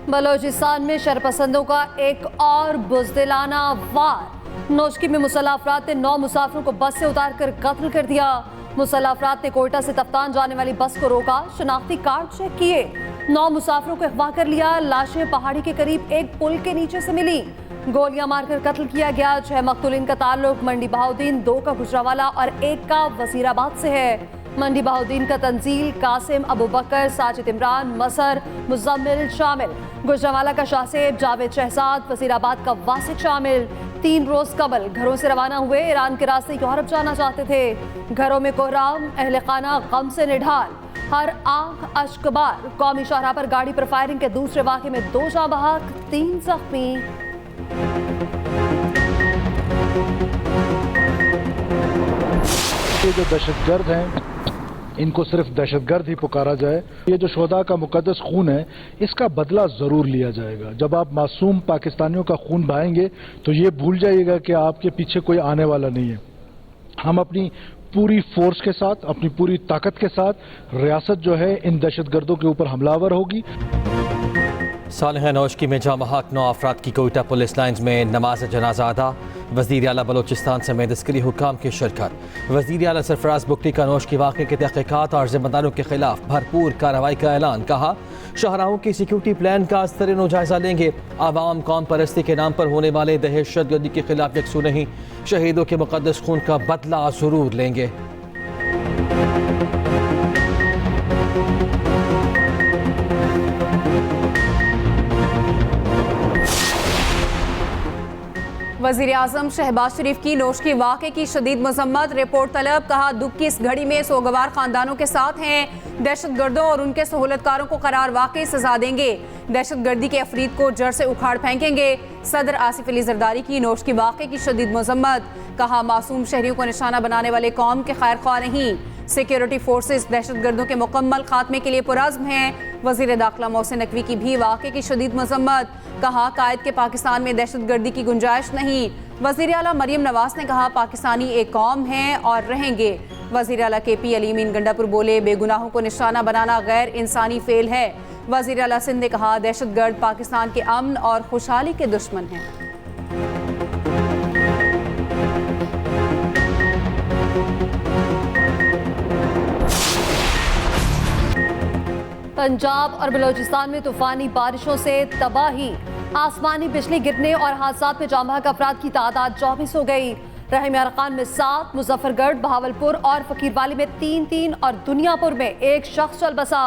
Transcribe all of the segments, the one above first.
बलोचिस्तान में शरपसंदों का एक और बुज़दिलाना वार। नोशकी में मुसल्लह अफराद ने 9 मुसाफिरों को बस से उतारकर कत्ल कर दिया। मुसल्लह अफराद ने कोयटा से तफ्तान जाने वाली बस को रोका, शनाख्ती कार्ड चेक किए, 9 मुसाफिरों को अगवा कर लिया। लाशें पहाड़ी के करीब एक पुल के नीचे से मिली। गोलियां मारकर कत्ल किया गया। 6 मकतूलिन का ताल्लुक मंडी बहाउद्दीन, 2 का गुजरावाला और 1 का वजीराबाद से है। मंडी बहाउद्दीन का तंजील, कासिम, अबू बकर, साजिद इमरान, मसर, मुजम्मिल शामिल। गुजरावाला का शाहसेब, जावेद शहजाद, वजीराबाद का वासिक शामिल। 3 रोज कबल घरों से रवाना हुए, ईरान के रास्ते यूरोप जाना चाहते थे। घरों में कोहराम, अहले खाना गम से निढाल, हर आंख अश्कबार। कौमी शाहराह पर गाड़ी पर फायरिंग के दूसरे वाक़े में 2 जाँ बहक, 3 जख्मी। ये जो दहशतगर्द हैं, इनको सिर्फ दहशतगर्द ही पुकारा जाए। ये जो शोहदा का मुकद्दस खून है, इसका बदला जरूर लिया जाएगा। जब आप मासूम पाकिस्तानियों का खून बहाएंगे तो ये भूल जाइएगा कि आपके पीछे कोई आने वाला नहीं है। हम अपनी पूरी फोर्स के साथ, अपनी पूरी ताकत के साथ रियासत जो है इन दहशतगर्दों के ऊपर हमलावर होगी। सालिह नौशकी में जाँ बहक 9 अफराद की कोयटा पुलिस लाइन्स में नमाज जनाजा अदा। वज़ीर आला बलोचिस्तान समेत अस्करी हुक्काम की शिरकत। वज़ीर आला सरफराज बुगटी का नौशकी वाक़े के तहक़ीक़ात और ज़िम्मेदारों के खिलाफ भरपूर कार्रवाई का ऐलान। कहा, शाहराहों की सिक्योरिटी प्लान का अस्तरीन जायज़ा लेंगे। आवाम कौम परस्ती के नाम पर होने वाले दहशतगर्दी के खिलाफ यकसू नहीं, शहीदों के मुक़द्दस खून का बदला ज़रूर लेंगे। वज़ीर आज़म शहबाज शरीफ की नोशकी वाक़े की शदीद मजम्मत, रिपोर्ट तलब। कहा, दुख की इस घड़ी में सोगवार खानदानों के साथ हैं। दहशतगर्दों और उनके सहूलतकारों को करार वाक़ई सजा देंगे। दहशतगर्दी के अफरीद को जड़ से उखाड़ फेंकेंगे। सदर आसिफ अली जरदारी की नोशकी वाक़े की शदीद मजम्मत। कहा, मासूम शहरियों को निशाना बनाने वाले कौम के खैर ख्वाह नहीं। सिक्योरिटी फोर्सेस दहशतगर्दों के मुकम्मल खात्मे के लिए पुरज़्म हैं। वज़ीर दाखिला मोहसिन नकवी की भी वाक़े की शदीद मजम्मत। कहा, कायद के पाकिस्तान में दहशतगर्दी की गुंजाइश नहीं। वज़ीर आला मरियम नवाज ने कहा, पाकिस्तानी एक कौम हैं और रहेंगे। वज़ीर आला KP अलीमीन गंडापुर बोले, बेगुनाहों को निशाना बनाना गैर इंसानी फेल है। वज़ीर आला सिंध ने कहा, दहशतगर्द पाकिस्तान के अमन और खुशहाली के दुश्मन हैं। पंजाब और बलोचिस्तान में तूफानी बारिशों से तबाही। आसमानी बिजली गिरने और हादसात में जाँ बहक अफराद की तादाद 24 हो गई। रहम यारखान में 7, मुजफ्फरगढ़, बहावलपुर और फकीरवाली में 3 और दुनियापुर में 1 शख्स चल बसा।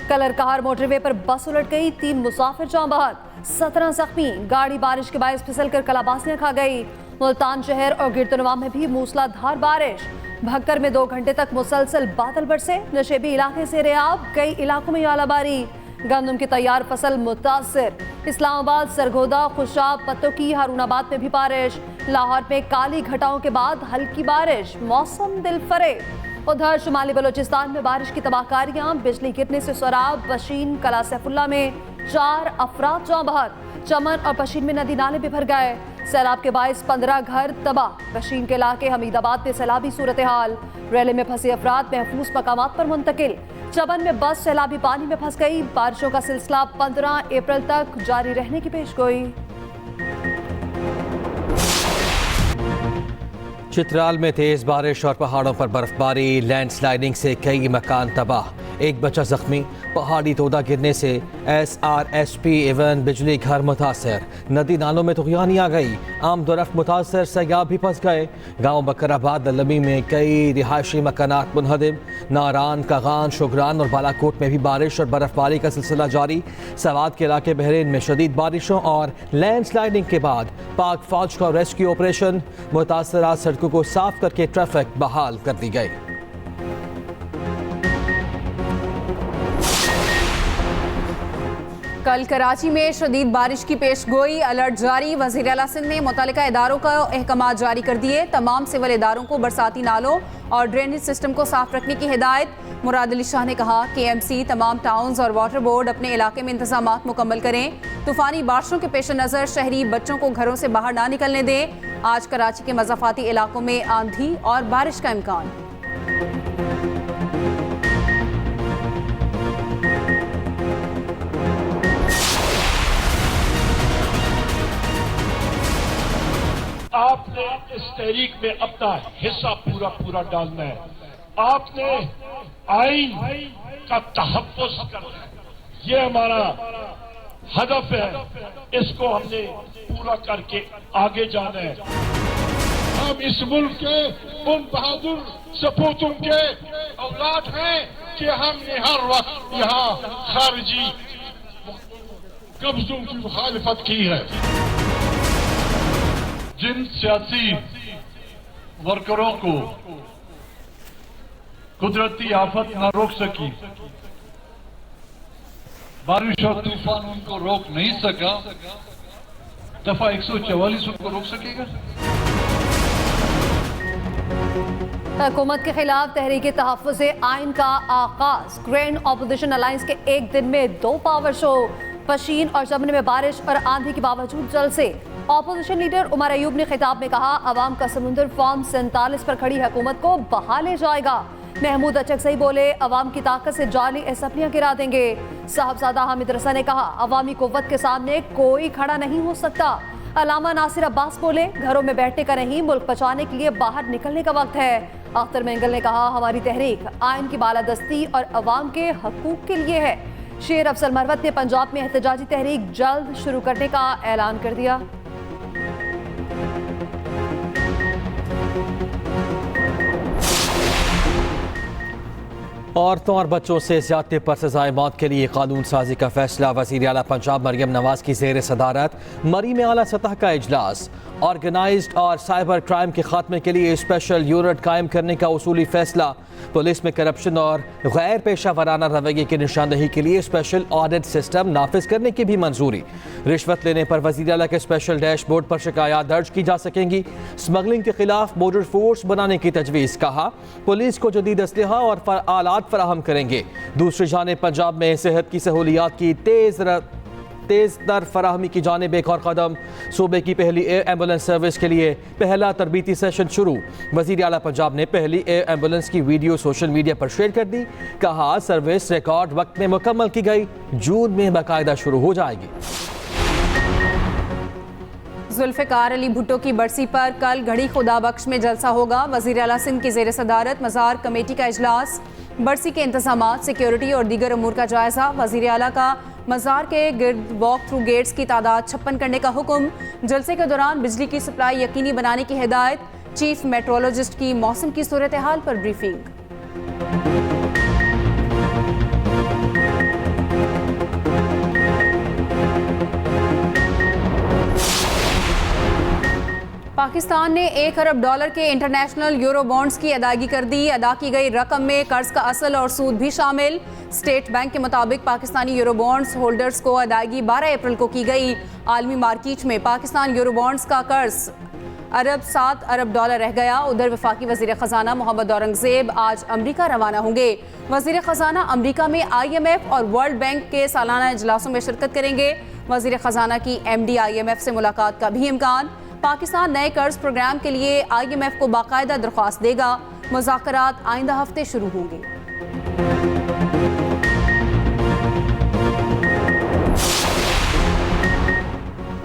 कलर कहर मोटरवे पर बस उलट गई, 3 मुसाफिर जाँ बहक, 17 जख्मी। गाड़ी बारिश के बायस फिसल कर कलाबासियां खा गई। मुल्तान शहर और गिरदनवा में भी मूसलाधार बारिश। भक्कर में 2 घंटे तक मुसलसल बादल बरसे, नशेबी इलाके से रेआब, कई इलाकों में आलाबारी। गंदम की तैयार फसल मुतासिर। इस्लामाबाद, सरगोदा, खुशाब, पत्तोकी, हारूनाबाद में भी बारिश। लाहौर में काली घटाओं के बाद हल्की बारिश, मौसम दिलफरेब। उधर शुमाली बलोचिस्तान में बारिश की तबाहकारियां, बिजली गिरने से सराब, बशीन, कला सैफुल्ला में 4 अफराद जाँ बहक। चमन और पशीन में नदी नाले भी भर गए। सैलाब के बायस 15 घर तबाह। बशीन के इलाके हमीदाबाद में सैलाबी सूरत हाल। रैली में फंसे अफराद महफूज मकामात पर मुंतकिल। चमन में बस सैलाबी पानी में फंस गई। बारिशों का सिलसिला 15 अप्रैल तक जारी रहने की पेशगोई। चित्राल में तेज बारिश और पहाड़ों पर बर्फबारी, लैंडस्लाइडिंग से कई मकान तबाह, 1 बच्चा जख्मी। पहाड़ी तोदा गिरने से SRSP एवं बिजली घर मुतासर। नदी नालों में तुगयानी आ गई, आम दरख्त मुतासर, सयाब भी फंस गए। गाँव बकराबाद दलमी में कई रिहायशी मकानात मुनहदिम। नारान, कागान, शुगरान और बालाकोट में भी बारिश और बर्फबारी का सिलसिला जारी। सवात के इलाके बहरीन में शदीद बारिशों और लैंडस्लाइडिंग के बाद पाक फौज का रेस्क्यू ऑपरेशन। मुतासरा सड़कों को साफ करके ट्रैफिक बहाल कर दी गई। कल कराची में शदीद बारिश की पेशगोई, अलर्ट जारी। वज़ीर आला सिंध ने मुतल्लिका इदारों को अहकामात जारी कर दिए। तमाम सिविल इदारों को बरसाती नालों और ड्रेनेज सिस्टम को साफ रखने की हिदायत। मुराद अली शाह ने कहा, KMC, तमाम टाउन्स और वाटर बोर्ड अपने इलाके में इंतजामात मुकम्मल करें। तूफानी बारिशों के पेश नज़र शहरी बच्चों को घरों से बाहर ना निकलने दें। आज कराची के मज़ाफ़ाती इलाकों में आंधी और बारिश का इम्कान। आपने इस तहरीक में अपना हिस्सा पूरा डालना है। आपने आइन का तहफ़्फ़ुज़ करना है, ये हमारा हदफ है। इसको हमने पूरा करके आगे जाना है। हम इस मुल्क के उन बहादुर सपूतों के औलाद हैं कि हमने हर वक्त यहाँ खारिजी कब्जों की मुखालिफत की है। जिन सियासी वर्करों को कुदरती आफत न रोक सकी, बारिश और तूफान उनको रोक नहीं सका, दफा 144 उनको रोक सकेगा? हुकूमत के खिलाफ तहरीक तहफ़्फ़ुज़ आइन का आगाज। ग्रैंड ऑपोजिशन अलायंस के एक दिन में 2 पावर शो। पशीन और जमने में बारिश और आंधी के बावजूद जलसे। ऑपोजिशन लीडर उमर अयूब ने खिताब में कहा, अवाम का समुंदर फॉर्म 47 पर खड़ी हुकूमत को बहा ले जाएगा। महमूद अचकज़ई बोले, अवाम की ताकत से जाली असम्बलियां गिरा देंगे। साहबजादा हामिद रसा ने कहा, अवामी कुव्वत के सामने कोई खड़ा नहीं हो सकता। अलामा नासिर अब्बास बोले, घरों में बैठने का नहीं, मुल्क बचाने के लिए बाहर निकलने का वक्त है। अख्तर मेंगल ने कहा, हमारी तहरीक आइन की बालादस्ती और अवाम के हकूक के लिए है। शेर अफजल मरवत ने पंजाब में एहतजाजी तहरीक जल्द शुरू करने का ऐलान कर दिया। औरतों और बच्चों से ज़्यादती पर सजाए मौत के लिए कानून साजी का फैसला। वज़ीर आला पंजाब मरियम नवाज की ज़ेर सदारत मरी में आला सतह का इजलास। ऑर्गेनाइज्ड और साइबर क्राइम के खात्मे के लिए स्पेशल यूनिट कायम करने का उसूली फैसला। पुलिस में करप्शन और गैर पेशा वराना रवैये की निशानदही के लिए स्पेशल ऑडिट सिस्टम नाफिज करने की भी मंजूरी। रिश्वत लेने पर वज़ीर आला के स्पेशल डैशबोर्ड पर शिकायत दर्ज की जा सकेंगी। स्मगलिंग के खिलाफ बॉर्डर फोर्स बनाने की तजवीज़। कहा, पुलिस को जदीद असलहा और आलात फराहम करेंगे। दूसरी जानिब पंजाब में सेहत की सहूलियात की तेज दर फराहमी की जानिब एक और कदम। सूबे की पहली एयर एम्बुलेंस सर्विस के लिए पहला तरबीती सेशन शुरू। वज़ीर आला पंजाब ने पहली एयर एम्बुलेंस की वीडियो सोशल मीडिया पर शेयर कर दी। कहा, सर्विस रिकॉर्ड वक्त में मुकम्मल की गई, जून में बाकायदा शुरू हो जाएगी। जुल्फ़िकार अली भुट्टो की बरसी पर कल घड़ी खुदा बख्श में जलसा होगा। वज़ीर आला सिंध की ज़ेर सदारत मज़ार कमेटी का इजलास। बरसी के इंतज़ामात, सिक्योरिटी और दीगर अमूर का जायज़ा। वज़ीर आला का मज़ार के गिर्द वॉक थ्रू गेट्स की तादाद 56 करने का हुक्म। जलसे के दौरान बिजली की सप्लाई यकीनी बनाने की हिदायत। चीफ मेट्रोलॉजिस्ट की मौसम की सूरत हाल पर ब्रीफिंग। पाकिस्तान ने $1 अरब के इंटरनेशनल यूरो बॉन्ड्स की अदायगी कर दी। अदा की गई रकम में कर्ज का असल और सूद भी शामिल। स्टेट बैंक के मुताबिक पाकिस्तानी यूरो बॉन्ड्स होल्डर्स को अदायगी 12 अप्रैल को की गई। आलमी मार्केट में पाकिस्तान यूरो बॉन्ड्स का कर्ज $7 अरब रह गया। उधर वफाकी वज़ीर ख़जाना मोहम्मद औरंगज़ेब आज अमरीका रवाना होंगे। वज़ीर ख़जाना अमरीका में IMF और वर्ल्ड बैंक के सालाना इजलासों में शिरकत करेंगे। वज़ीर ख़जाना की MD IMF से मुलाकात का भी इम्कान। पाकिस्तान नए कर्ज प्रोग्राम के लिए IMF को बाकायदा दरख्वास्त देगा। मुज़ाकरात आइंदा हफ्ते शुरू होंगे।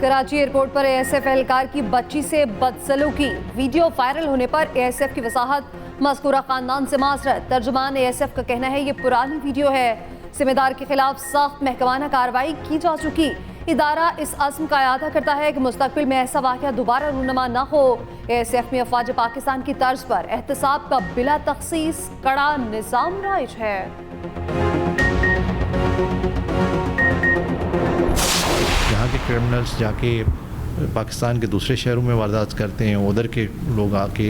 कराची एयरपोर्ट पर ASF एहलकार की बच्ची से बदसलूकी। वीडियो वायरल होने पर ASF की वसाहत, मज़कूरा खानदान से माज़रत। तर्जुमान ASF का कहना है ये पुरानी वीडियो है। जिम्मेदार के खिलाफ सख्त महकमाना कार्रवाई की जा चुकी। इदारा इस अज़्म का इरादा करता है कि मुस्तक़बिल में ऐसा वाक़या दोबारा रूनुमा न हो। ASF में अफ़वाज पाकिस्तान की तर्ज पर एहतसाब का बिला तख़सीस कड़ा निज़ाम राइज है। यहाँ के क्रिमिनल्स जाके पाकिस्तान के दूसरे शहरों में वारदात करते हैं, उधर के लोग आके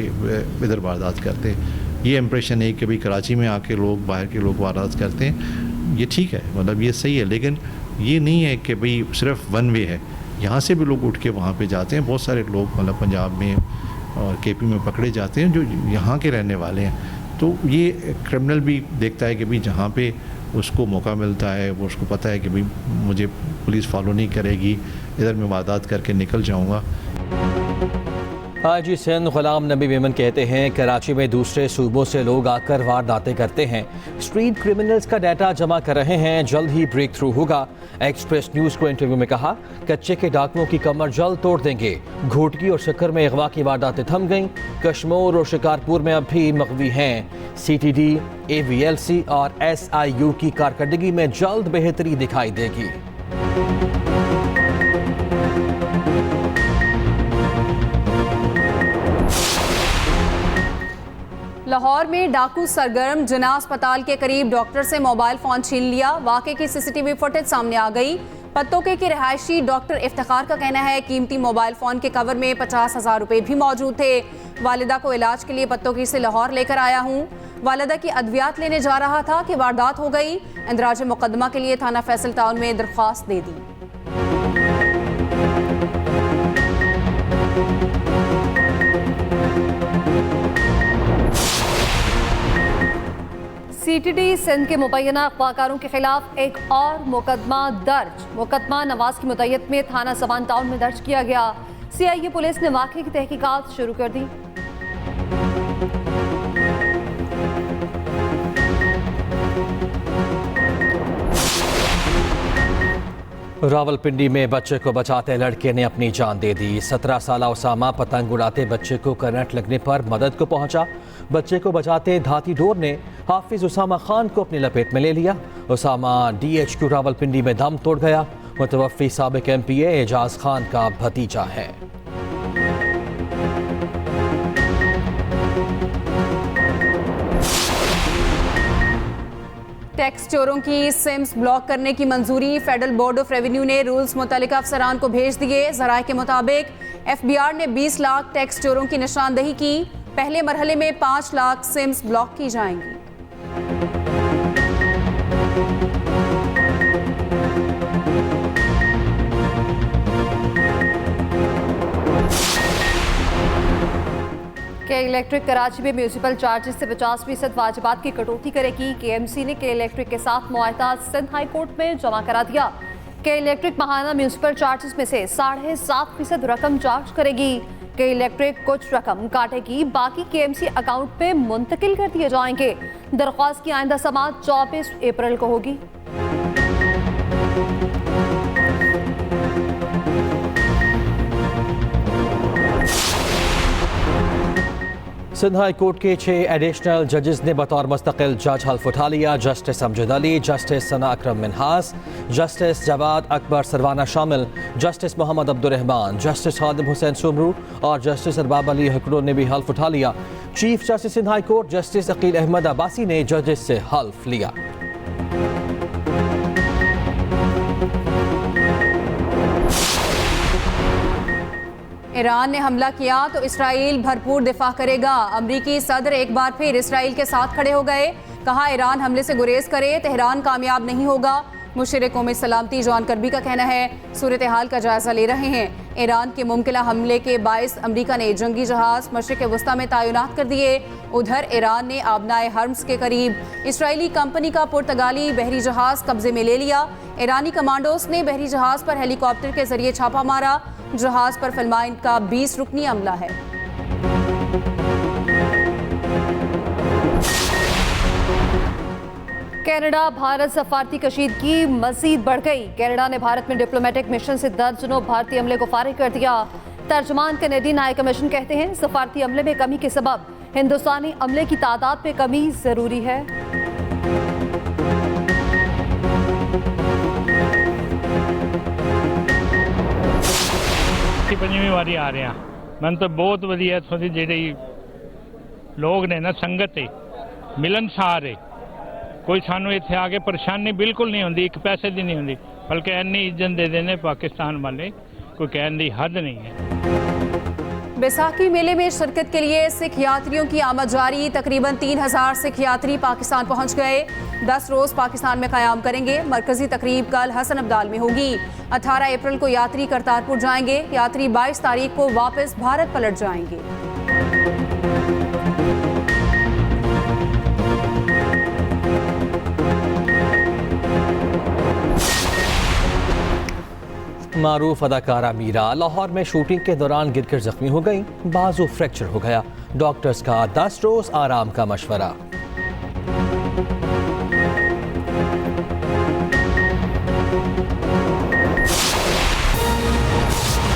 इधर वारदात करते हैं। ये इम्प्रेशन है कि भाई कराची में आके लोग, बाहर के लोग वारदात करते हैं। ये ठीक है, मतलब ये सही है, लेकिन ये नहीं है कि भाई सिर्फ वन वे है। यहाँ से भी लोग उठ के वहाँ पे जाते हैं। बहुत सारे लोग मतलब पंजाब में और KP में पकड़े जाते हैं जो यहाँ के रहने वाले हैं। तो ये क्रिमिनल भी देखता है कि भाई जहाँ पे उसको मौका मिलता है, वो उसको पता है कि भाई मुझे पुलिस फॉलो नहीं करेगी, इधर मैं वारदात करके निकल जाऊँगा। आईजी सिंध गुलाम नबी मेमन कहते हैं कराची में दूसरे सूबों से लोग आकर वारदातें करते हैं। स्ट्रीट क्रिमिनल्स का डाटा जमा कर रहे हैं, जल्द ही ब्रेक थ्रू होगा। एक्सप्रेस न्यूज को इंटरव्यू में कहा कच्चे के डाकुओं की कमर जल्द तोड़ देंगे। घोटकी और शक्कर में अगवा की वारदातें थम गईं। कश्मीर और शिकारपुर में अब भी मकवी हैं। CTD, AVLC और SIU की कारकर्दगी में जल्द बेहतरी दिखाई देगी। लाहौर में डाकू सरगर्म, जिना अस्पताल के करीब डॉक्टर से मोबाइल फोन छीन लिया। वाकये की CCTV फुटेज सामने आ गई। पत्तोके के रहायशी डॉक्टर इफ्तिखार का कहना है कीमती मोबाइल फोन के कवर में 50,000 रुपए भी मौजूद थे। वालिदा को इलाज के लिए पत्तोके से लाहौर लेकर आया हूँ। वालिदा की अद्वियात लेने जा रहा था कि वारदात हो गई। इंदराज मुकदमा के लिए थाना फैसल टाउन में दरख्वास्त दे दी। CTD सिंध के मुबैना अगवाकारों के खिलाफ एक और मुकदमा दर्ज। मुकदमा नवाज की मुद्दत में थाना सबान टाउन में दर्ज किया गया। CIA पुलिस ने वाक़े की तहकीकात शुरू कर दी। रावलपिंडी में बच्चे को बचाते लड़के ने अपनी जान दे दी। 17 साल उसामा पतंग उड़ाते बच्चे को करंट लगने पर मदद को पहुंचा। बच्चे को बचाते धाती डोर ने हाफिज उसामा खान को अपनी लपेट में ले लिया। उसामा DHQ रावलपिंडी में दम तोड़ गया। मुतवफ़ी साबिक MPA एजाज खान का भतीजा है। टैक्स चोरों की सिम्स ब्लॉक करने की मंजूरी। फेडरल बोर्ड ऑफ रेवेन्यू ने रूल्स मुतल्लिका अफसरान को भेज दिए। ज़राए के मुताबिक FBR ने 20 लाख टैक्स चोरों की निशानदही की। पहले मरहले में 5 लाख सिम्स ब्लॉक की जाएंगी। के इलेक्ट्रिक कराची में म्यूनिसिपल चार्जेस से 50% वाजिबात की कटौती करेगी। KMC ने के इलेक्ट्रिक के साथ मुआहदा सिंध हाई कोर्ट में जमा करा दिया। के इलेक्ट्रिक माहाना म्यूनिसिपल चार्जेस में से 7.5% रकम चार्ज करेगी। के इलेक्ट्रिक कुछ रकम काटेगी, बाकी KMC अकाउंट में मुंतकिल कर दिए जाएंगे। दरख्वास्त की आइंदा समाअत 24 अप्रैल को होगी। सिंध हाई कोर्ट के 6 एडिशनल जजेस ने बतौर मुस्तकिल जज हल्फ उठा लिया। जस्टिस अमजद अली, जस्टिस सना अकरम मिनहास, जस्टिस जवाद अकबर सरवाना शामिल, जस्टिस मोहम्मद अब्दुर्रहमान, जस्टिस खादिम हुसैन सुमरू और जस्टिस अरबाब अली हकरो ने भी हल्फ उठा लिया। Chief justice Sindh high court justice Aqeel Ahmed Abbasi ने जजेस से हल्फ लिया। ईरान ने हमला किया तो इसराइल भरपूर दिफा करेगा। अमरीकी सदर एक बार फिर इसराइल के साथ खड़े हो गए। कहा ईरान हमले से गुरेज करे, तेहरान कामयाब नहीं होगा। मुशीर कौमी सलामती जॉन कर्बी का कहना है सूरत हाल का जायजा ले रहे हैं। ईरान के मुमकिना हमले के बायस अमरीका ने जंगी जहाज मशरिक वस्ता में तैनात कर दिए। उधर ईरान ने आबनाए हर्म्स के करीब इसराइली कंपनी का पुर्तगाली बहरी जहाज कब्जे में ले लिया। ईरानी कमांडोज ने बहरी जहाज पर हेलीकॉप्टर के जरिए छापा मारा। जहाज पर फिल्माइन का 20 रुकनी अमला है। कनाडा भारत सफारती कशीदगी मजीद बढ़ गई। कनाडा ने भारत में डिप्लोमेटिक मिशन से दर्जनों भारतीय अमले को फारिग कर दिया। तर्जमान कनेडियन हाई कमीशन कहते हैं सफारती अमले में कमी के सबब हिंदुस्तानी अमले की तादाद में कमी जरूरी है। पंजवीं वारी आ रहे हैं। मैं तो बहुत वधिया इत्थों दी जेह्ड़ी लोग ने ना संगत है मिलनसार है। कोई सानू इत्थे आके परेशानी बिल्कुल नहीं होंदी, एक पैसे दी नहीं होंदी, बल्कि इन्नी इज्जत दे देने पाकिस्तान वाले कोई कहने दी हद नहीं है। बैसाखी मेले में शिरकत के लिए सिख यात्रियों की आमद जारी। तकरीबन 3000 सिख यात्री पाकिस्तान पहुंच गए। 10 रोज पाकिस्तान में क़याम करेंगे। मरकजी तकरीब कल हसन अब्दाल में होगी। 18 अप्रैल को यात्री करतारपुर जाएंगे। यात्री 22 तारीख को वापस भारत पलट जाएंगे। मारूफ अदाकारा मीरा लाहौर में शूटिंग के दौरान गिरकर जख्मी हो गई, बाजू फ्रैक्चर हो गया। डॉक्टर्स का 10 रोज आराम का मशवरा।